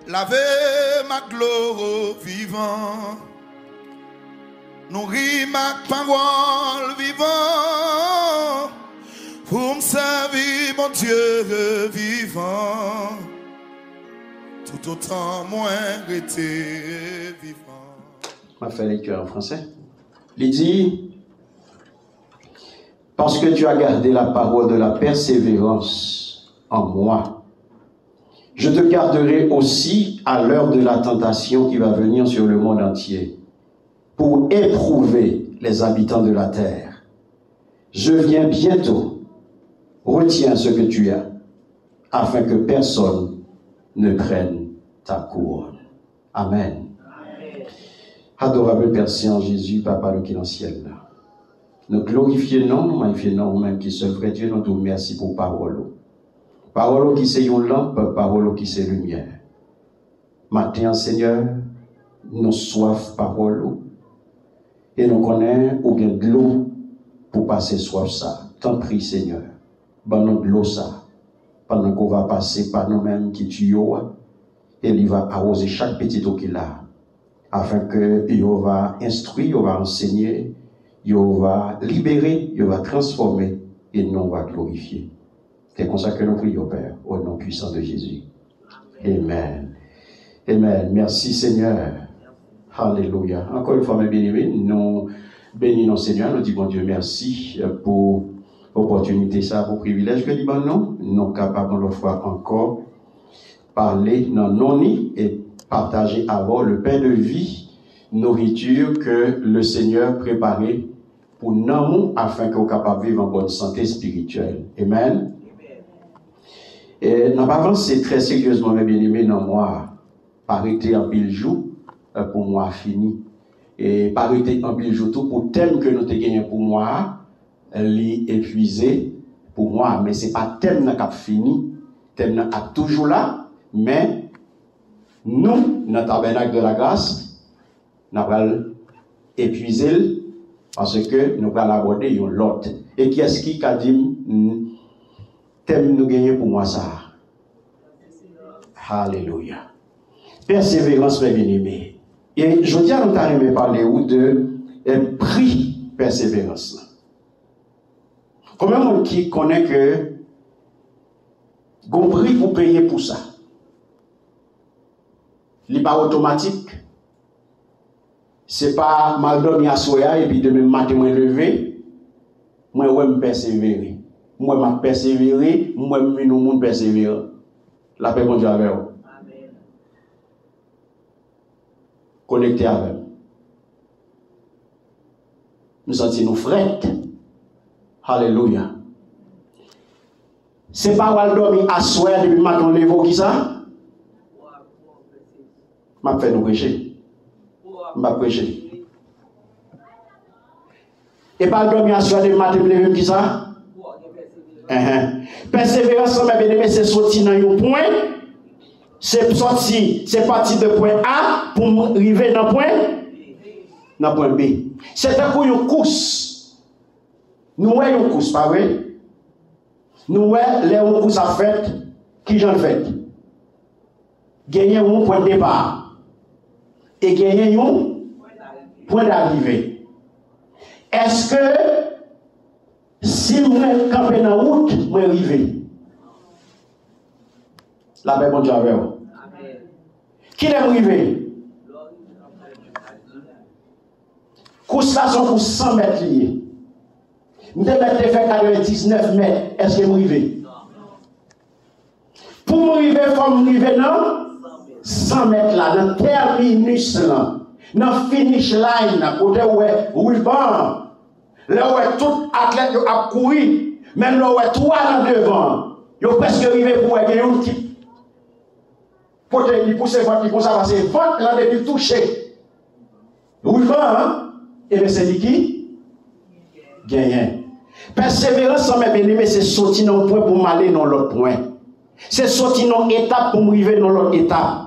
Lavez ma gloire vivant, nourris ma parole vivant, pour me servir mon Dieu vivant, tout autant moins été vivant. On va faire lecture en français. Il dit, parce que tu as gardé la parole de la persévérance en moi, je te garderai aussi à l'heure de la tentation qui va venir sur le monde entier, pour éprouver les habitants de la terre. Je viens bientôt. Retiens ce que tu as, afin que personne ne prenne ta couronne. Amen. Amen. Adorable Père Saint Jésus, Papa le qui est dans le ciel, nous glorifions, nous magnifions même qui seul vrai Dieu, nous te remercions pour parole. Parole qui c'est une lampe, parole qui c'est lumière. Matin, Seigneur, nous soif parole. Et nous connaissons ou bien de l'eau pour passer soif ça. T'en prie, Seigneur. Ben nous de l'eau ça. Pendant qu'on va passer par nous-mêmes qui tuyaux. Et il va arroser chaque petit eau qu'il a. Afin que il va instruire, il va enseigner, il va libérer, il va transformer et nous va glorifier. C'est comme ça que nous prions, Père, au nom puissant de Jésus. Amen. Amen. Merci, Seigneur. Alléluia. Encore une fois, mes bien-aimés, nous bénissons Seigneur, nous disons, bon Dieu, merci pour l'opportunité, ça, pour le privilège que nous avons. Nous sommes capables, l'autre fois encore, parler dans nos nids et partager avant le pain de vie, nourriture que le Seigneur préparait pour nous afin que nous soyons capables de vivre en bonne santé spirituelle. Amen. Et nous avons avancé très sérieusement, mes bien-aimés, dans moi, parité en pile jour, pour moi fini. Et parité en pile jour, tout pour thème que nous avons gagné pour moi, épuisé pour moi, mais ce n'est pas thème qui a fini, thème qui est toujours là, mais nous, dans le tabernacle de la grâce, nous allons épuiser parce que nous allons aborder l'autre. Et qui est-ce qui a dit thème nous gagner pour moi ça? Alléluia. Persévérance, mes bien-aimés. Et je dis à nous parler de prix persévérance. Combien de monde qui connaît que un prix pour payer pour ça? Il n'est pas automatique. Ce n'est pas mal dormi à soya et puis demain matin, je me lever. Moi, je me persévérer. Moi, je persévérer. Moi, je me persévérer. La paix bon Dieu avec vous. Amen. Connecté avec vous. Nous sentons nous frais. Alléluia. C'est pas mal dormi à soya depuis matin, on l'évoque qui ça? Je vais nous prêcher. Je vais prêcher. Et pas dormir à soir de matin, je qui ça? Persévérance, mes bien-aimés, c'est sortir dans un point. C'est sortir, c'est partir de point A pour arriver dans point B. C'est un coup une course. Nous voyons une course, pas vrai? Nous voyons les courses à fait, qui j'en fait? Gagner un point de départ. Et gagner un point d'arrivée. Est-ce que si vous campez dans la route, vous arrivez? La paix, bon Dieu, avec vous. Qui est arrivé? Course là sont pour 100 mètres liés. Vous devez faire 99 mètres. Est-ce que vous arrivez? Pour m'arriver, il faut m'arriver dans 100 mètres là, dans le terminus là, dans le finish line, côté où est ruban, là où est tout athlète a couru, même là où est trois dans devant, ils ont presque arrivé pour gagner un type. Pour te pousser votre qui comme ça, c'est votre là depuis touché. Ruban, hein? Et bien c'est qui? Gagnant. Persévérance, mes bien-aimés, c'est sortir dans un point pour m'aller dans l'autre point. C'est sortir dans une étape pour m'arriver dans l'autre étape.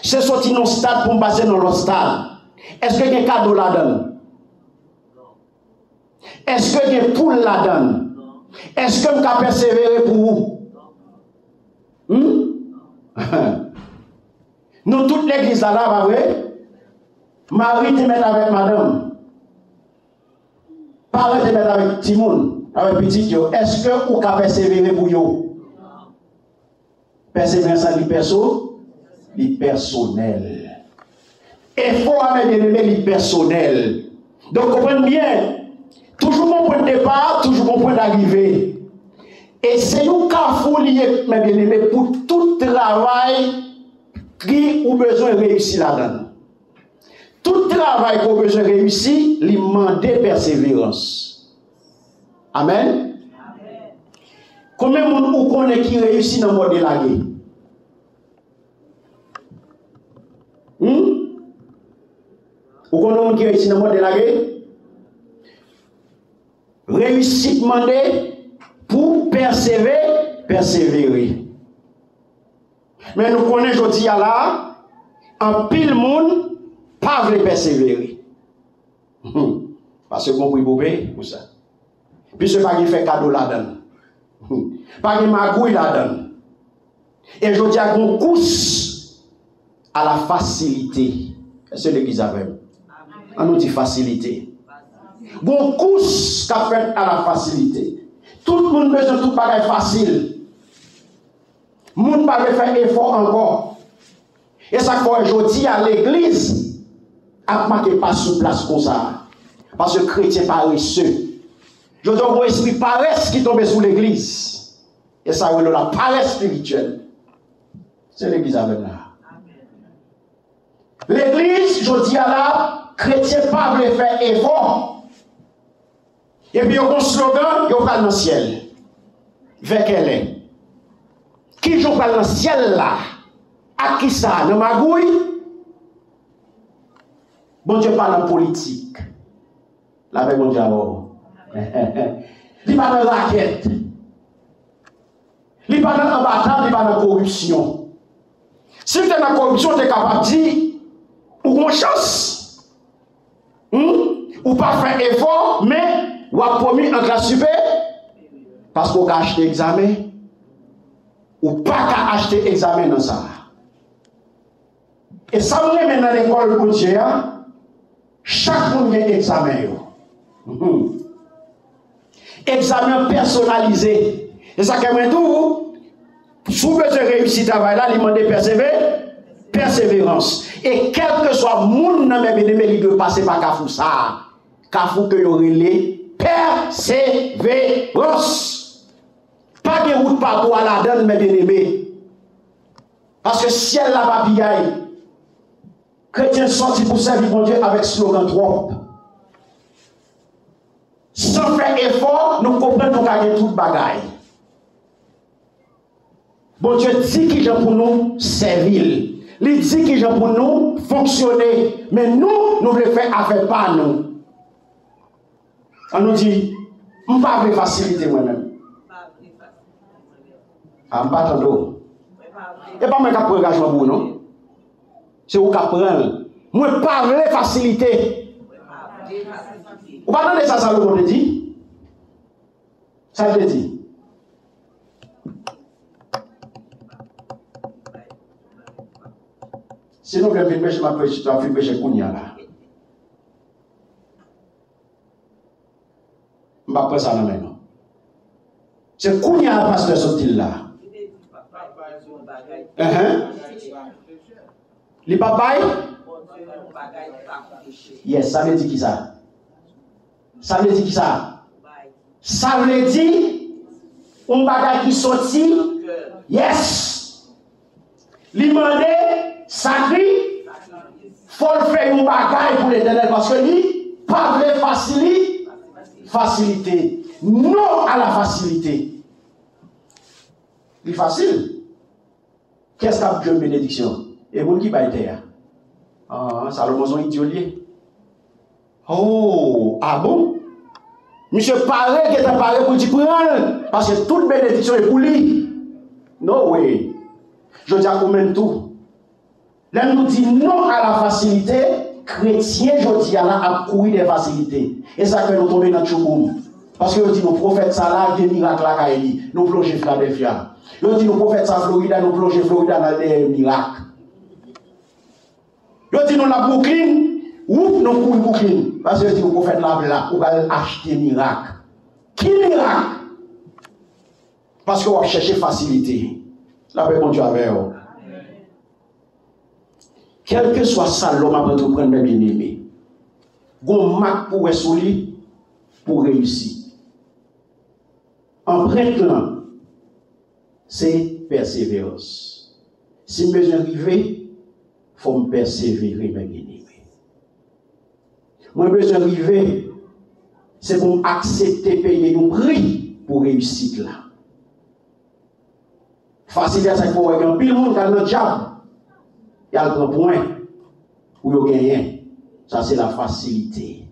C'est sortir dans un stade pour me passer dans l'autre stade. Est-ce que il y a un cadeau là-dedans? Est-ce que il y a une poule là-dedans? Est-ce que je peux persévérer pour vous? Nous, toute l'église là, pas vrai? Marie te met avec madame. Parents te met avec Timon, avec petit yo. Est-ce que vous pouvez persévérer pour yo? Persévérance est personnel. Effort à mes bien-aimés, il personnel. Donc, comprenez bien. Toujours mon point de départ, toujours mon point d'arrivée. Et c'est nous qui avons lié, mes bien-aimés, pour tout travail qui a besoin de réussir là-dedans. Tout travail qui a besoin de réussir, il demande persévérance. Amen. Combien de gens connaît qui réussit dans le mode de la guerre? Vous connaissez qui réussit dans le mode de la guerre? Réussite demandée pour persévérer. Mais nous connaissons aujourd'hui là, en pile monde, pas veut persévérer. Parce que vous comprenez pour ça. Puis ce pas qui fait cadeau là-dedans. Pas qui magouille là-dedans. Et je dis à une course à la facilité. C'est l'église avec. On nous dit facilité. Bon course qu'a fait à la facilité. Tout le monde besoin de tout pareil facile. Le monde pas faire effort encore. Et ça fait aujourd'hui à l'église a marqué pas sur place comme ça. Parce que chrétien paresseux. Je donne mon esprit paresse qui tombe sur l'église. Et ça veut la paresse spirituelle. C'est l'église avec là. L'église, je dis à la chrétien pas veut faire effort. Et puis, il y a un slogan, il y a dans le ciel. Vers quel est? Qui joue dans le ciel là? À qui ça? Dans ma gouille? Bon Dieu parle en politique. Là, avec mon Dieu alors. Il parle dans la raquette. Il parle dans bataille, il parle dans la corruption. Si tu es dans la corruption, tu es capable de dire, ou une chance. Ou pas faire effort, mais ou a promis en classe super parce qu'on a acheté examen ou pas qu'à acheter examen dans ça. Et ça me met dans l'école pour Dieu, chaque monde a un examen. Examen personnalisé. Et ça comme tout, si vous besoin réussir travail là, il demande persévérance. Et quel que soit le monde dans mes bénémés, il doit passer par Kafou ça. Kafou que y aurait les persévérance. Pas de route partout à la donne, mes bien-aimés. Parce que ciel là va piaille. Chrétiens sortis pour servir mon Dieu avec slogan trop. Sans faire effort, nous comprenons qu'on gagne toute bagaille. Bon Dieu dit qu'il est pour nous servir. Il dit qu'il est pour nous fonctionner. Mais nous voulons faire affaire par nous. On nous dit, je ne peux pas faciliter moi-même. Je ne peux pas t'entendre. Et pas moi qui prends l'engagement pour nous. C'est vous qui prenez. Moi, je ne peux pas faciliter. Vous ne pas ça, ça le dit? Ça le dit. Sinon, je vais pêcher ma pêche, tu vas faire pêcher Kounia là. Je ne vais pas prendre ça dans la main. C'est Kounia la pasteur sorti là. Les papaye? Yes, ça veut dire qui ça? Ça veut dire qui ça? Ça veut dire un bagage qui sorti? Yes! L'imandé, sacré, faut faire un bagage pour l'éternel parce que lui, pas vrai facilité. Non à la facilité. C'est facile. Qu'est-ce qu'a Dieu bénédiction? Et vous qui va être là? Ah, Salomon son idiolier. Oh, ah bon? Monsieur paré qui est paré pour dire prendre parce que toute bénédiction est pour lui. No way. Je dis à combien tout. Là, nous dit non à la facilité. Chrétien, je dis à la à courir des facilités. Et ça fait nous tomber dans le chouboum. Parce que je dis nos prophètes ça là, des miracles à Kaili. Nous plongeons Philadelphia. Je dis nos prophètes ça Florida, nous plongeons Florida dans des miracles. Yo dit nous la Brooklyn, ou non pour Brooklyn. Parce que vous faites là, vous allez acheter miracle. Qui miracle? Parce que vous cherchez facilité. La paix, bon Dieu, avec vous. Quel que soit ça, l'homme a entreprendre de bien aimé. Gon marque pour être pour réussir. En prêtant, c'est persévérance. Si je besoin d'arriver, il faut me persévérer, mes bien-aimés. Moi, besoin d'arriver, c'est pour accepter payer un prix pour réussir là. Facile à ça qu'il faut regarder. Puis le monde qui a le diable, il y a le point pour gagner. Ça, c'est la facilité.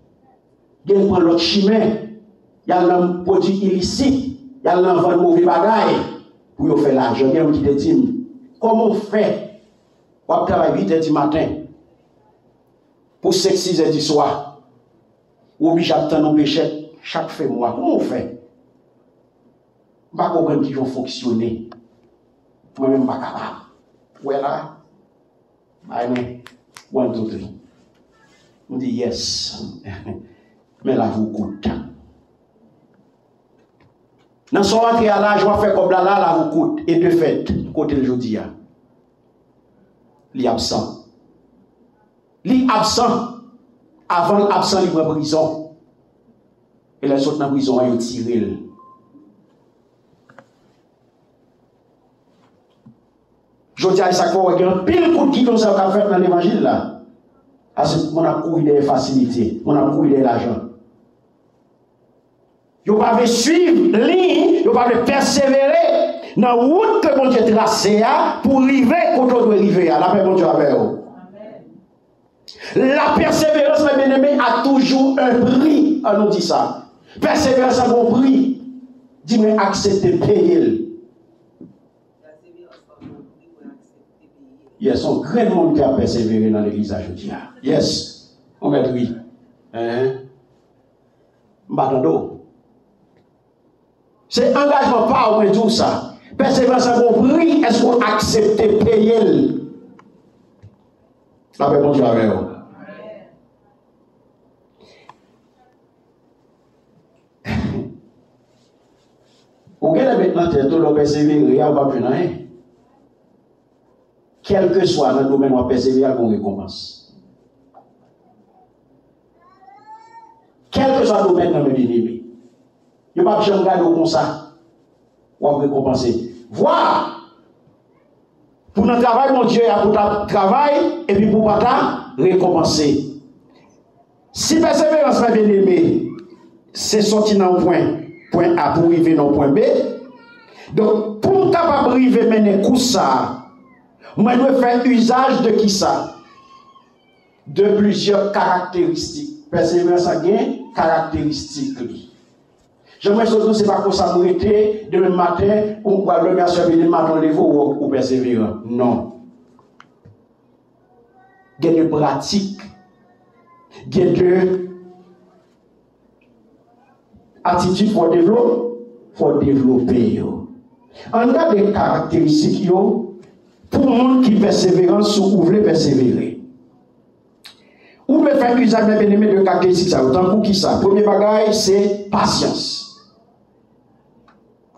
Il y a l'autre chemin, il y a le produit illicite, il y a le mauvais bagaille pour faire l'argent. Il y a un qui te dit, comment on fait pour travailler 8h du matin pour 6h du soir, ou obligé d'attendre nos péchés chaque fin de mois? Comment on fait? Je ne sais pas comment ils vont fonctionner. Moi-même, je ne suis pas capable. Ouais là, allez, 1, 2, 3. On dit yes. Mais là, vous coûte. Dans son entrée à l'âge, je vais faire comme là, vous coûte. Et de fait, côté le jeudi, il est absent. Il est absent. Avant l'absent, il va en prison. Et les autres dans la prison, ils tirent. Je dis à ça qu'on regarde pile coup de qui comme ça qu'a fait dans l'évangile là. Parce qu'on a couru des facilités, on a couru de l'argent. Vous pouvez suivre ligne, vous pouvez persévérer dans la route que mon Dieu tracée pour arriver quand on doit arriver. La paix, mon Dieu, avec vous. La persévérance, mes bien-aimés, a toujours un prix. On nous dit ça. Persévérance a un prix. Dis-moi, accepter, payer. Yes, un grand monde qui a persévéré dans l'église aujourd'hui. Yes, on va dire oui. M'attendons. C'est engagement pas au moins tout ça. Persévérance a un prix. Est-ce qu'on accepte payer? La paix, mon Dieu, avec vous. Vous avez maintenant tout le persévérer, on va plus rien. Quel que soit le domaine où on persévère, on récompense. Quel que soit le domaine dans le bien-aimé. Il n'y a pas de regarder comme ça. On va récompenser. Voir. Pour notre travail, mon Dieu, il y a pour ta travail et puis pour ta récompenser. Si persévérance, ma bien-aimé, c'est sorti dans le point A pour arriver dans le point B. Donc, pour capable arriver mener coup ça, moi, je veux faire usage de qui ça? De plusieurs caractéristiques. Persévérance a des caractéristiques. J'aimerais surtout, c'est pas pour ça m'arrêter demain matin, ou pour le matin, le matin, ou persévérant. Non. Il y a des pratiques. Il y a des attitudes pour développer. En cas des caractéristiques, pour le monde qui persévère, vous voulez persévérer. Vous pouvez faire usage de bien-aimé de caractéristiques. Autant pour qui ça? Premier bagage, c'est patience.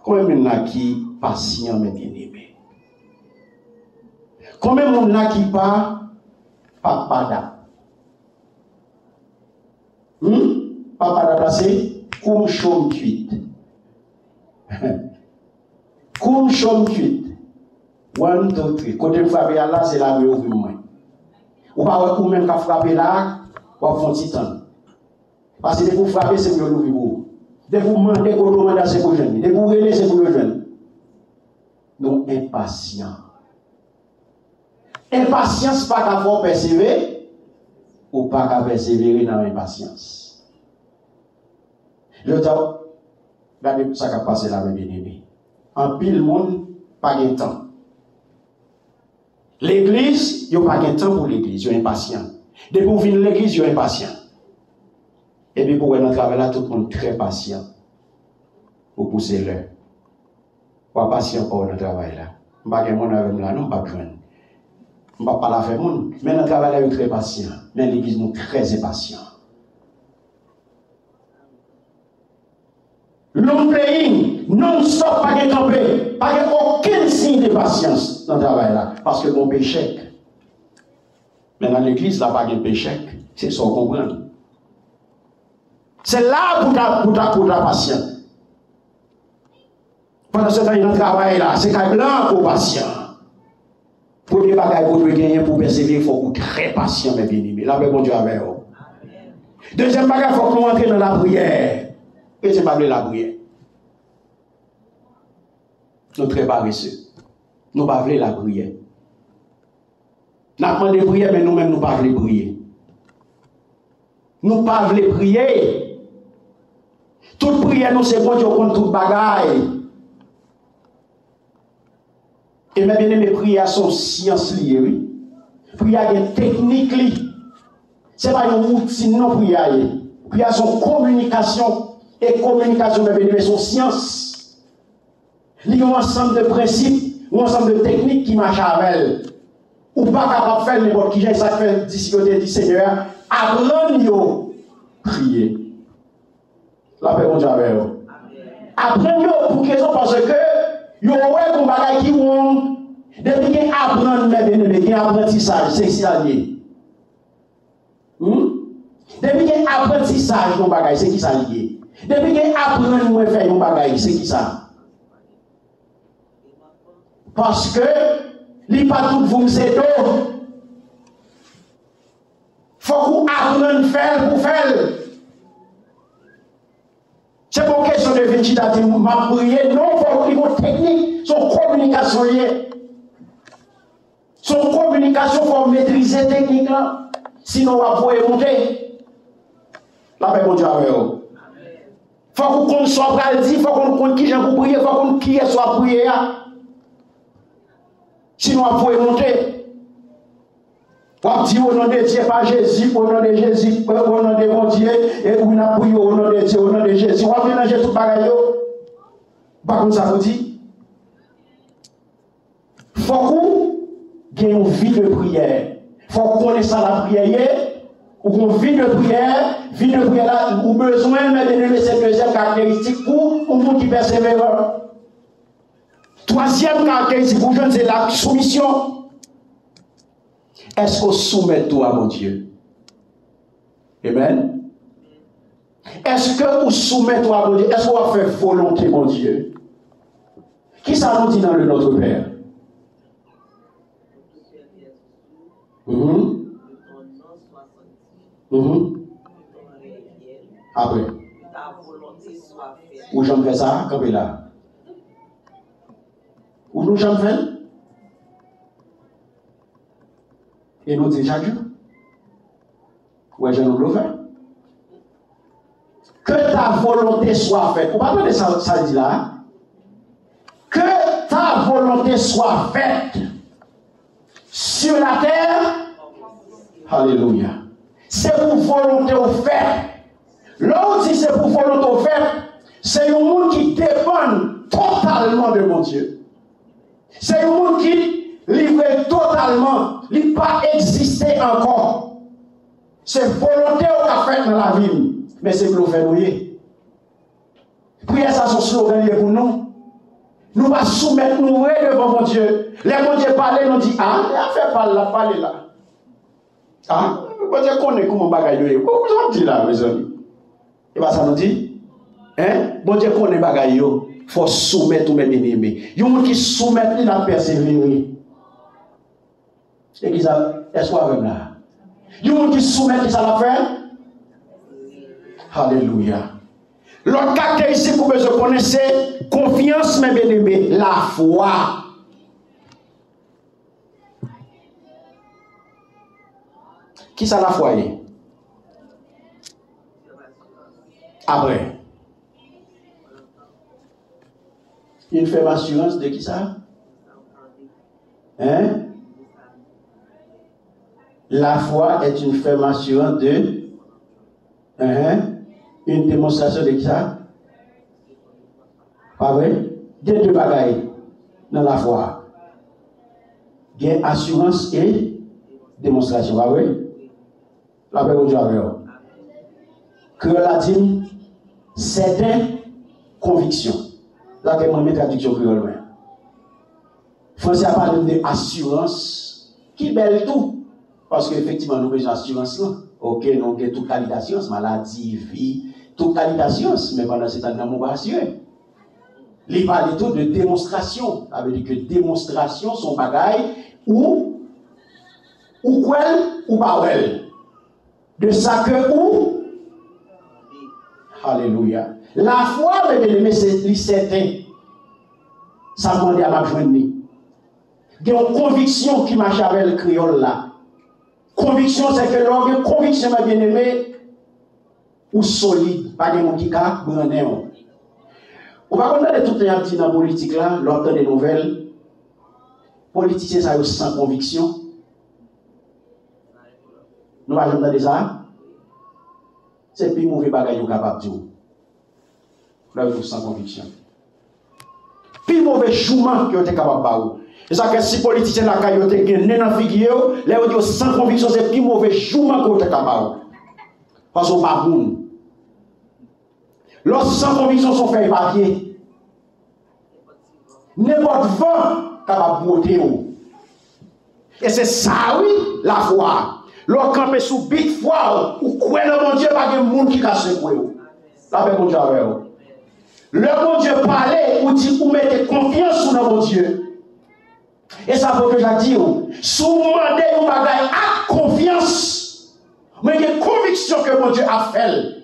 Combien de gens qui patient, mes bien-aimés? Combien de gens qui pas papada? Papada, c'est comme chaume cuite. Comme chaume cuite. 1, 2, 3. Côté de frapper là, c'est la mieux ouvrir moins. Ou pas ou même qu'à frapper là, ou à fond titan. Parce que dès que vous frappez, c'est mieux l'ouvrir. Dès que vous demandez, vous demandez, c'est pour jeune. Dès que vous relevez, c'est pour le jeune. Donc, impatient. Impatience, pas qu'à faire persévérer, ou pas qu'à persévérer dans l'impatience. Je dis, regardez ça qui a passé là, mes bien-aimés. En pile monde, pas de temps. L'église, il n'y a pas de temps pour l'église, il y a impatient. Dès que vous venez de l'église, il y a impatient. Et puis pour notre travail là, tout le monde est très patient. Pour pousser l'heure. Pas patient pour notre travail là. Je ne sais pas si vous avez là, non, pas besoin. On ne va pas la faire. Mais notre travail est très patient. Mais l'église est très impatient. Long playing, non-stop, pas de camper, pas de aucun signe de patience dans le travail là. Parce que mon péché. Mais dans l'église, là, pas de péché. C'est ça qu'on comprend. C'est là pour ta patience. Pendant ce temps, il y a un travail là, c'est quand blanc pour patient. Premier bagage pour gagner, pour persévérer, il faut être très patient, mes bien-aimés. Là, bon Dieu avec vous. Deuxième bagage, il faut que nous entrions dans la prière. Et c'est pas la prière. Nous très paresseux. Nous ne pas la prière. Nous avons demandé prière, mais nous-mêmes, nous ne pas prier. Nous ne pas prier. Toute prière, nous, c'est bon Dieu contre toute bagaille. Et mes bien-aimés, prières sont sciences liées, oui. Prières sont techniques liées. Ce n'est pas une routine, non, prières. Prières sont communication. Et communication, mes bien-aimés, sont sciences. Il y a un ensemble de principes, un ensemble de techniques qui marchent avec elles. Ou pas capable de faire n'importe qui, j'ai ça fait discuter du Seigneur. Apprenez-nous à prier. La paix, mon Dieu, avec vous. Apprenez-nous pour raison parce que il y a un bagage qui vont depuis qu'il apprend mes bien-aimés, qu'il apprentissage, c'est ça lié. Depuis qu'il apprentissage, mon bagage, c'est qui ça lié. Depuis qu'il apprend nous faire mon bagage, c'est qui ça. Parce que il pas tout vous c'est d'eau. Faut qu'on apprenne faire pour faire. C'est pour question de végétatif, m'a prié, non, pour une technique, son communication liée. Son communication, pour maîtriser technique là. Sinon, on va pouvoir monter. La paix, mon Dieu, avec vous. Faut qu'on soit dit, faut qu'on compte qui j'ai pour prier, faut qu'on qui est soit prier. Sinon, on va pouvoir monter. On dit au nom de Dieu, pas Jésus, au nom de Jésus, au nom de mon Dieu, et on a prié au nom de Dieu, au nom de Jésus. On va mélanger tout bagaille. Pas comme ça vous dit. Faut qu'on ait une vie de prière. Faut qu'on connaisse la prière. Ou qu'on vie de prière là, ou besoin de cette deuxième caractéristique pour un monde qui persévère. Troisième caractéristique pour jeune, c'est la soumission. Est-ce qu'on soumet tout à mon Dieu? Amen. Est-ce que vous soumettez tout à mon Dieu? Est-ce qu'on va faire volonté, mon Dieu? Qui ça nous dit dans le Notre Père? Après. Où j'en fais ça? Comme là. Où nous j'en fais? Et nous disons chaque jour. Ouais, je nous le fais. Que ta volonté soit faite. Vous ne pouvez pas entendre ça dit là. Que ta volonté soit faite sur la terre. Alléluia. C'est pour volonté au fait. Là où dit c'est pour volonté au fait, c'est un monde qui dépend totalement de mon Dieu. C'est un monde qui livre totalement, il n'a pas existé encore. C'est volonté au fait dans la vie, mais c'est pour le faire nous. Prière, ça, son slogan pour nous. Nous va soumettre nous devant mon Dieu. Les mon Dieu parler, nous dit, ah, il a fait parler là. Ah, bon Dieu connaît comment bagaille. Comment ça dit là, mes amis? Et bien ça nous dit, hein? Bon Dieu connaît bagaille. Il faut soumettre tous mes bien-aimés. Il y a des gens qui soumettent, il a persévéré. Et qui ça, est-ce qu'on va là? Il y a des gens qui soumettent, ça l'a fait? Alléluia. L'autre caractéristique pour que je connaisse, c'est confiance, mes bien-aimés, la foi. Qui ça la foi? Après. Une ferme assurance de qui ça? Hein? La foi est une ferme assurance de. Une démonstration de qui ça? Pas vrai? Des deux bagailles dans la foi. Il y a assurance et démonstration. Ah oui? La paix, bonjour, avec vous. Que la dit, certaines convictions. Là, que moi, je traduction créole. Français a parlé d'assurance qui belle tout. Parce qu'effectivement, nous avons besoin d'assurance là. Ok, nous avons toute qualité d'assurance, maladie, vie, toute qualité d'assurance, mais pendant ce temps, nous avons assuré. Il parle tout de démonstration. Ça veut dire que démonstration, son bagaille, ou quoi, ou pas well. De ça que ou. Alléluia. La foi, mes bien-aimés, c'est certain. Ça demande à ma joindre. Il y a une conviction qui marche avec le créole là. Conviction, c'est que l'homme, conviction, mes bien-aimés, ou solide, pas de gens qui a brûlé. On va connaître tout le temps dans la politique là, lors des nouvelles. Politiciens, ça a sans conviction. Nous allons entendre ça. C'est le plus mauvais bagage qu'on est capable de dire. Là, vous sans conviction. Plus mauvais chouman qui est capable de faire. C'est ça que si les politiciens là, quand ils ont gagné dans la figure, là, ils ont sans conviction, c'est le plus mauvais chouman qui est capable. Parce qu'on n'est pas bon. Lorsque sans conviction sont faits papier, n'importe vent capable de monter. Et c'est ça, oui, la foi. Lorsqu'on campe sous big foi, ou quoi le bon Dieu, pas de monde qui casse le couille. La paix, bon Dieu, avec vous. Le bon Dieu parlait, ou dit, ou mettez confiance sur le bon Dieu. Et ça veut que j'ai dit, si vous demandez un bagage à confiance, mais il y a une conviction que mon Dieu a fait,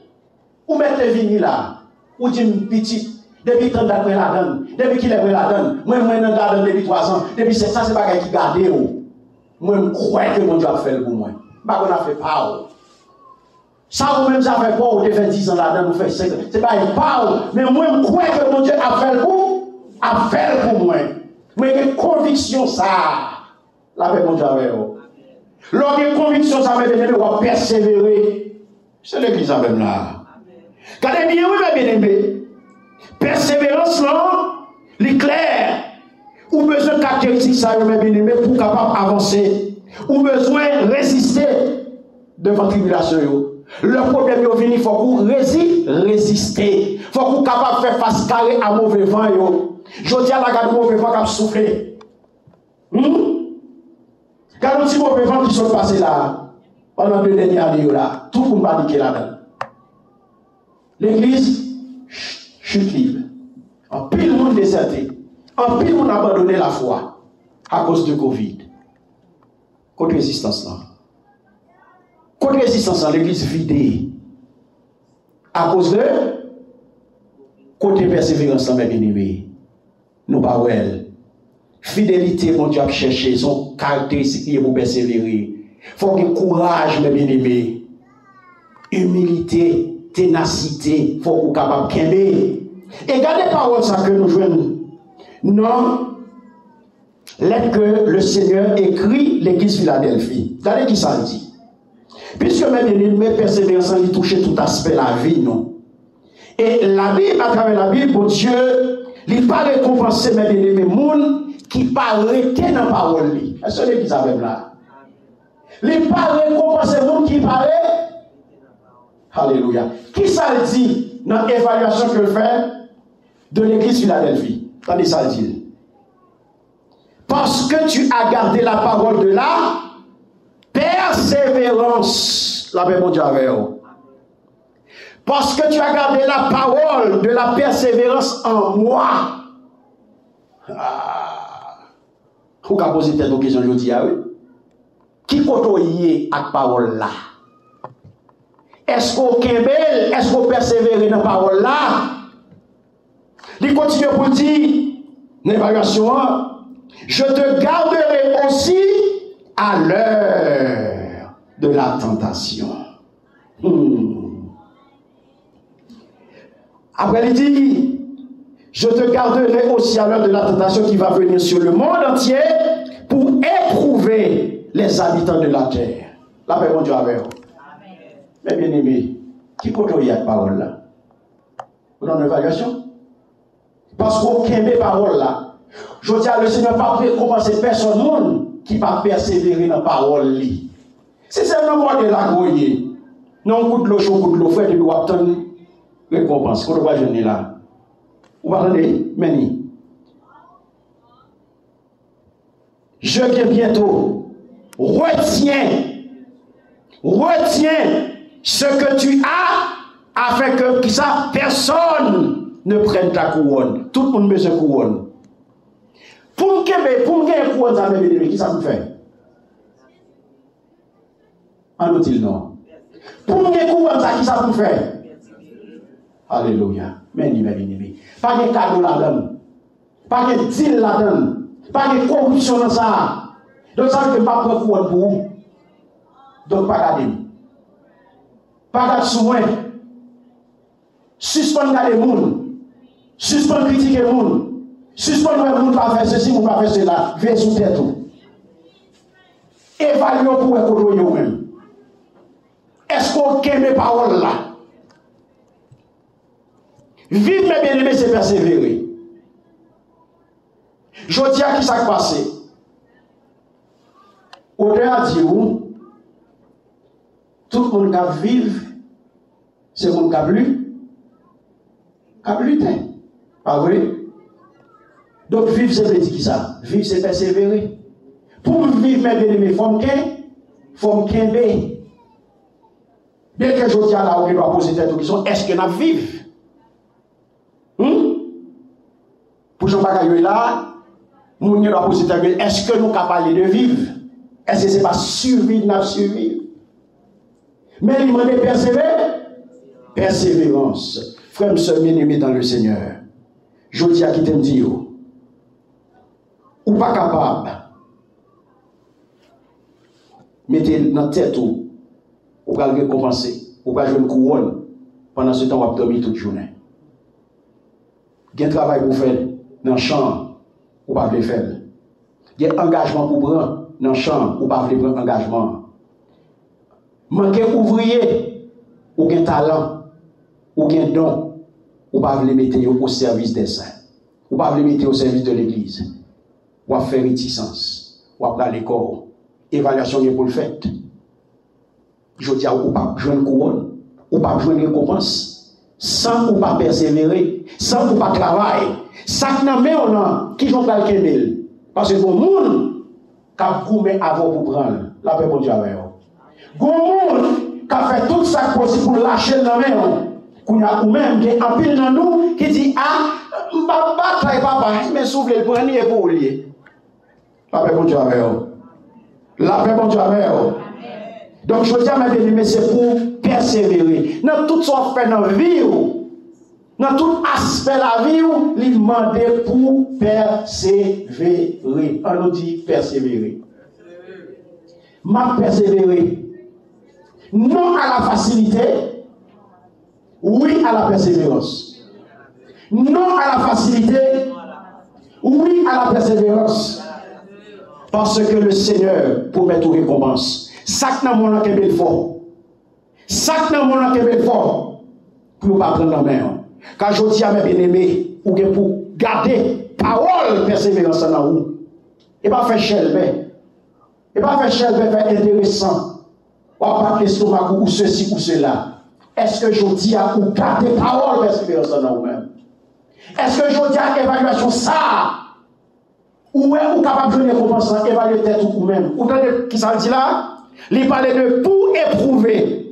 ou mettez vini là, ou dit petit, depuis 30 ans, la donne, depuis qu'il est la donne, moi, je la donne depuis 3 ans, depuis ça, c'est bagage qui garde, moi, je crois que mon Dieu a fait pour moi. Bah, on a fait pas. Ça, vous-même, ça fait pas, vous avez fait 10 ans là-dedans, vous faites 5 ans. C'est pas une parole, mais moi, je crois que mon Dieu a fait pour moi. Mais une conviction, ça, la paix, mon Dieu, avec vous. Lorsque une conviction, ça veut dire qu'on va persévérer. C'est l'église même là. Regardez bien, oui, mes bien-aimés. Persévérance, là, l'éclair. Ou besoin de caractéristiques, ça, mes bien-aimés, pour capable d'avancer. Ou besoin de résister devant la tribulation. Le problème est venu, il faut qu'on résister. Il faut qu'on soit capable de faire face carré à mauvais vent. Je dis à la garde mauvais vent qui a soufflé. Quand on dit mauvais vent qui sont passés là, pendant 2 dernières années, là, tout le monde va paniquer là-dedans. L'église, chute libre. En pile monde déserté. En pile monde abandonné la foi à cause de Covid. Côté résistance là. Côté résistance là, l'église vidée. À cause de côté persévérance là, mes bien-aimés. Nous pas well. Fidélité, mon Dieu a cherché son caractéristique pour persévérer. Faut que courage, mes bien-aimés. Humilité, ténacité, faut qu'on capable de kembe. Et gardez parole ça que nous jouons. Non. Lettre que le Seigneur écrit l'église Philadelphie. Regardez qui ça dit. Puisque mes bien-aimés, persévérance, il touche tout aspect de la vie, non. Et la Bible, à travers la Bible, bon Dieu, il pas récompenser mes bien-aimés, moun qui pas arrêté dans la parole. Est-ce que l'église a même là? Il pas récompenser moun qui paraît. Alléluia. Qui ça dit dans l'évaluation que fait de l'église Philadelphie? Attendez ça dit. Parce que tu as gardé la parole de la persévérance. La paix, mon Dieu, avec vous. Parce que tu as gardé la parole de la persévérance en moi. Vous pouvez poser cette question aujourd'hui, oui? Qui côtoie à parole là? Est-ce qu'on kembel? Est-ce qu'on persévère dans la parole là? Il continue pour dire, l'évaluation, je te garderai aussi à l'heure de la tentation. Après, il dit, je te garderai aussi à l'heure de la tentation qui va venir sur le monde entier pour éprouver les habitants de la terre. La paix, mon Dieu, avec vous. Mais bien aimé, qui peut y cette parole là? Vous avez une évaluation? Parce qu'on aime ces paroles là. Je dis à le Seigneur, pas récompenser personne qui va persévérer dans la parole. Si c'est un homme de la goye, non, coup de l'eau chaud, coup de l'eau frais, tu dois obtenir récompense. Quand tu vas jeûner là, vous allez, Meni. Je viens bientôt. Retiens ce que tu as afin que ça, personne ne prenne ta couronne. Tout le monde met sa couronne. Pour me gagner couronne, ça me dit, qui ça me fait? En outil, non. Pour me gagner couronne, ça, qui ça me fait? Alléluia. Mais pas de cadeau là-dedans. Pas de deal là-dedans. Pas de corruption dans ça. Donc ça veut dire que je ne vais pas prendre couronne pour vous. Donc pas garder. Pas garder sous moi. Suspendre garder les gens. Suspendre critiquer les gens. Suspendre les gens pas faire ceci ou pas faire cela. Veillez sous tête tout. Évaluez pour écouter vous-même. Est-ce qu'on aime mes paroles là? Vivre mes bien-aimés, c'est persévérer. Je dis à qui ça passe. Au-delà de vous, tout le monde qui vit, c'est le monde qui a lutté. Pas vrai? Donc, vivre, c'est qui ça? Vivre, c'est persévérer. Pour vivre, mes bien-aimés, il faut me quimber. Dès que je dis à la on doit poser cette question, est-ce que nous vivons? Pour Jean-Baptiste là, nous doit poser cette question, est-ce que nous sommes capables de vivre? Est-ce que ce n'est pas survivre, nous survivre? Mais il m'a dit persévérance. Frère, me bien-aimé dans le Seigneur. Je dis à qui te dit, ou pas capable, mettez dans la tête ou pas récompenser, ou pas jouer une couronne, pendant ce temps, on va dormir toute journée. Il y a un travail pour faire dans le champ, ou pas le faire. Il y a un engagement pour prendre dans le champ, ou pas prendre engagement. Manquer ouvrier, ou un talent, ou un don, ou pas le mettre au service des saints, ou pas le mettre au service de l'église, ou faire réticence, ou à l'école, évaluation pour le fait. Je dis à vous, pas jouer une couronne, ou pas jouer une récompense, sans ou pas persévérer, sans ou pas travailler. Ça qui n'a pas qui j'en parle qu'elle. Parce que le monde qui a goûté avant pour prendre, la paix pour Dieu avec vous. Le monde qui a fait tout ça possible pour lâcher la main, qu'on a ou même qui a un pile dans nous, qui dit, ah, ma bataille, papa, il me souffle le premier pour lui. La paix pour Dieu avec vous. La paix pour Dieu avec vous. Donc, je dis à mes bien-aimés, c'est pour persévérer. Dans tout ce qu'on fait dans la vie, dans tout aspect de la vie, il demande pour persévérer. On nous dit persévérer. Ma persévérer. Non à la facilité, oui à la persévérance. Non à la facilité, oui à la persévérance. Parce que le Seigneur promet tout récompense. Sac dans mon qui est fort. Sac dans mon qui est fort. Pour ne pas prendre la main. Quand je dis à mes bien-aimés, ou pour garder parole persévérance dans vous. Et pas faire chelbe. Et pas faire chelbe, faire intéressant. Ou pas l'estomac ou ceci ou cela. Est-ce que je dis à vous garder parole persévérance dans vous-même? Est-ce que je dis à évaluation ça? Ou est vous capable de récompense, évaluer tête ou même? Ou entendez qui ça dit là? Il parlait de pour éprouver.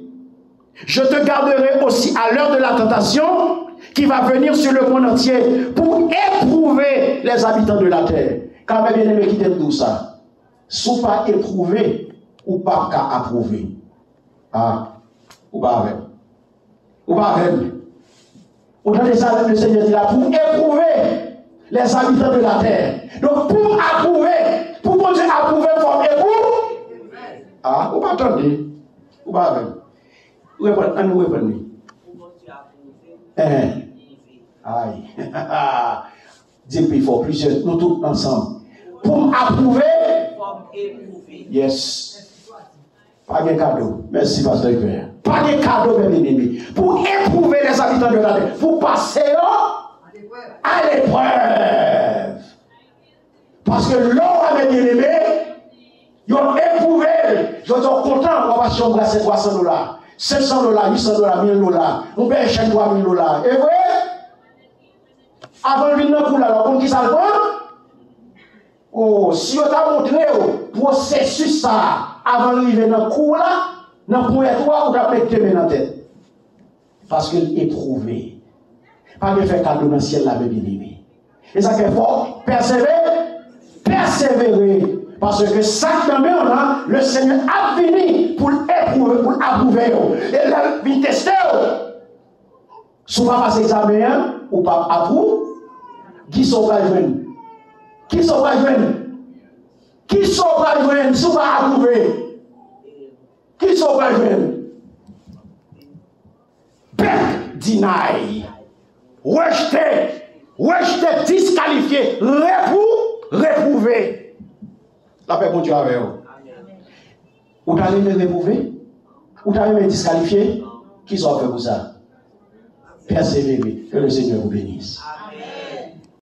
Je te garderai aussi à l'heure de la tentation qui va venir sur le monde entier pour éprouver les habitants de la terre. Quand même bien aimé qui t'aime tout ça. Soit pas éprouvé ou pas qu'à approuver. Ah, ou pas avec. Ou pas avec. Autant de ça, le Seigneur dit là pour éprouver les habitants de la terre. Donc pour approuver, pour Dieu approuver, il faut éprouver. Ah, ou pas attendre. Ou pas avec. Où est-ce nous répondre? Aïe. Dis il faut plusieurs, nous tous ensemble. Pour approuver. Yes. Pas de cadeau. Merci, Pasteur Hubert. Pas de cadeau, mes bien-aimés. Pour éprouver les habitants de la terre. Pour passer à l'épreuve. Parce que l'homme, mes bien-aimés, Ils ont éprouvé. Je suis content, on va chambre à $300, $500, $800, $1000. On paye chèque $3000. Et vrai? Avant de venir dans le là, on qui ça le prend? Oh, si on t'a montré le processus ça, avant d'arriver dans le cours là, dans le point 3, on t'a mis 2 mains dans la tête. Parce qu'il est éprouvé. Pas de faire cadeau dans le ciel, la bien-aimée. Et ça fait fort, persévérer. Parce que ça, le Seigneur a fini pour l'éprouver, pour l'approuver. Et là, il teste. Souvent, passe examen, ou pas approuve. Qui sont pas jeunes? Qui sont pas jeunes? Qui sont pas jeunes? Qui sont pas approuvés? Qui sont pas jeunes? Père, deny. Rejeté, disqualifié, réprouvé. La paix, bon Dieu, avec vous. Ou t'avez aimé réprouvé? Ou t'avez aimé disqualifié? Qui sont fait pour ça? Persévérer, que le Seigneur vous bénisse. Amen.